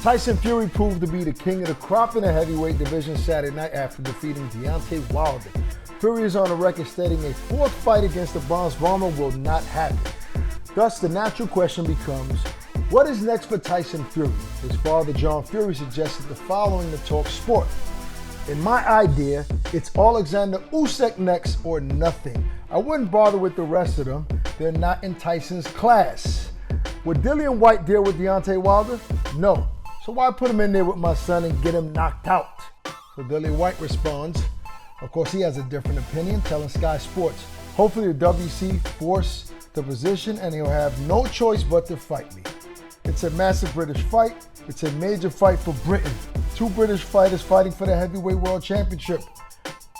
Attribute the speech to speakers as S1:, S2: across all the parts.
S1: Tyson Fury proved to be the king of the crop in the heavyweight division Saturday night after defeating Deontay Wilder. Fury is on the record stating a fourth fight against the Bronze Bomber will not happen. Thus, the natural question becomes, what is next for Tyson Fury? His father, John Fury, suggested the following to Talk Sport. In my idea, it's Alexander Usyk next or nothing. I wouldn't bother with the rest of them. They're not in Tyson's class. Would Dillian Whyte deal with Deontay Wilder? No. So why put him in there with my son and get him knocked out? So Dillian Whyte responds, of course he has a different opinion, telling Sky Sports, hopefully the WC force the position and he'll have no choice but to fight me. It's a massive British fight. It's a major fight for Britain. 2 British fighters fighting for the heavyweight world championship.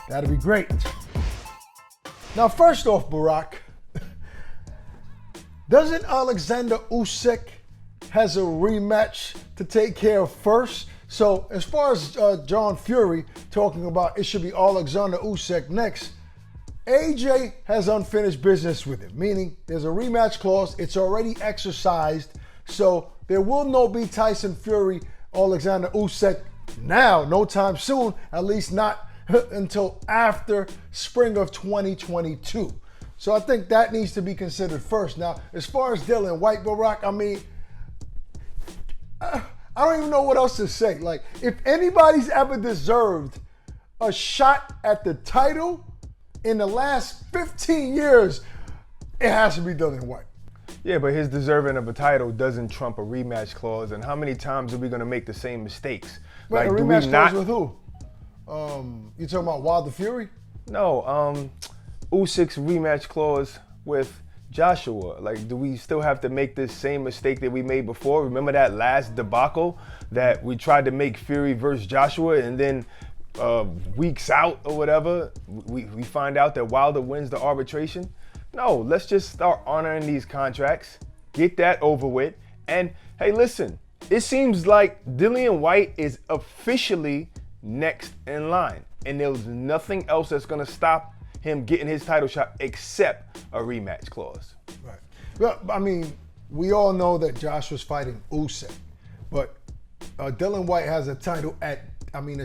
S1: That'd be great. Now, first off, Barack, doesn't Alexander Usyk has a rematch to take care of first? So as far as John Fury talking about it should be Alexander Usyk next, AJ has unfinished business with him, meaning there's a rematch clause, it's already exercised, so there will no be Tyson Fury, Alexander Usyk now, no time soon, at least not until after spring of 2022. So I think that needs to be considered first. Now, as far as Dillian Whyte, Barack, I mean, I don't even know what else to say. Like, if anybody's ever deserved a shot at the title in the last 15 years, it has to be Dillian Whyte.
S2: Yeah, but his deserving of a title doesn't trump a rematch clause. And how many times are we going to make the same mistakes?
S1: Wait, like, a rematch clause with who? You talking about Wilder Fury?
S2: No, Usyk's rematch clause with Joshua. Like, do we still have to make this same mistake that we made before? Remember that last debacle that we tried to make Fury versus Joshua, and then weeks out or whatever, we find out that Wilder wins the arbitration? No, let's just start honoring these contracts, get that over with, and hey, listen, it seems like Dillian Whyte is officially next in line, and there's nothing else that's gonna stop him getting his title shot except a rematch clause.
S1: Right. Well, I mean, we all know that Joshua's fighting Usyk, but Dillian Whyte has a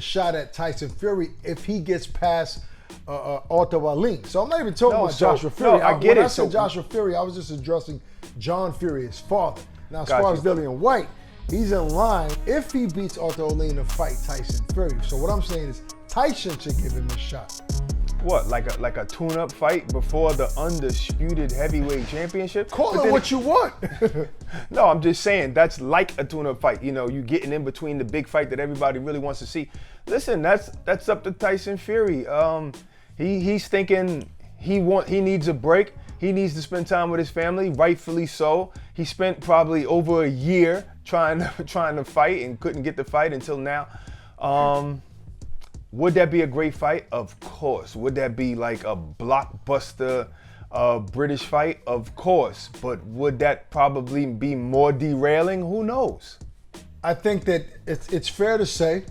S1: shot at Tyson Fury if he gets past Arthur Wallin. So I'm not even talking about Joshua Fury.
S2: No, I get it.
S1: When I said Joshua Fury, I was just addressing John Fury, his father. Now, as far as Dillian Whyte, he's in line if he beats Arthur Wallin to fight Tyson Fury. So what I'm saying is Tyson should give him a shot.
S2: What, like a tune-up fight before the undisputed heavyweight championship?
S1: Call it what you want.
S2: No, I'm just saying that's like a tune-up fight. You know, you getting in between the big fight that everybody really wants to see. Listen, that's up to Tyson Fury. He's thinking he needs a break. He needs to spend time with his family, rightfully so. He spent probably over a year trying to fight and couldn't get the fight until now. Would that be a great fight? Of course. Would that be like a blockbuster British fight? Of course. But would that probably be more derailing? Who knows?
S1: I think that it's fair to say,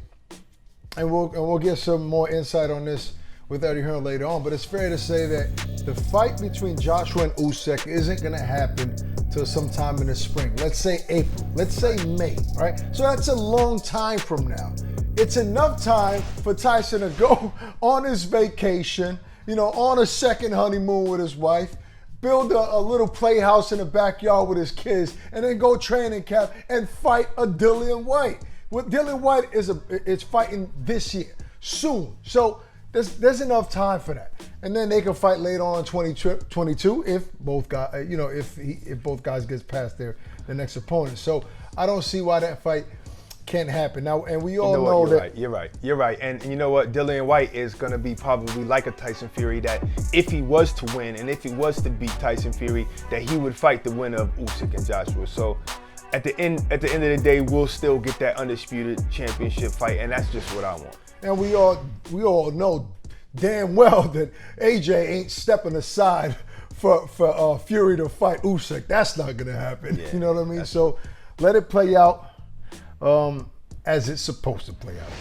S1: and we'll get some more insight on this with Eddie Hearn later on, but it's fair to say that the fight between Joshua and Usyk isn't going to happen till sometime in the spring. Let's say April. Let's say May, right? So that's a long time from now. It's enough time for Tyson to go on his vacation, on a second honeymoon with his wife, build a little playhouse in the backyard with his kids, and then go training camp and fight a Dillian Whyte. Dillian Whyte is fighting this year, soon. So there's enough time for that. And then they can fight later on in 2022 if both guys, if both guys gets past their next opponent. So I don't see why that fight can't happen now, and we all know that.
S2: You're right. And you know what? Dillian Whyte is going to be probably like a Tyson Fury, that if he was to win and if he was to beat Tyson Fury, that he would fight the winner of Usyk and Joshua. So at the end of the day, we'll still get that undisputed championship fight, and that's just what I want.
S1: And we all know damn well that AJ ain't stepping aside for Fury to fight Usyk. That's not going to happen.
S2: Yeah,
S1: you know what I mean? So let it play out as it's supposed to play out.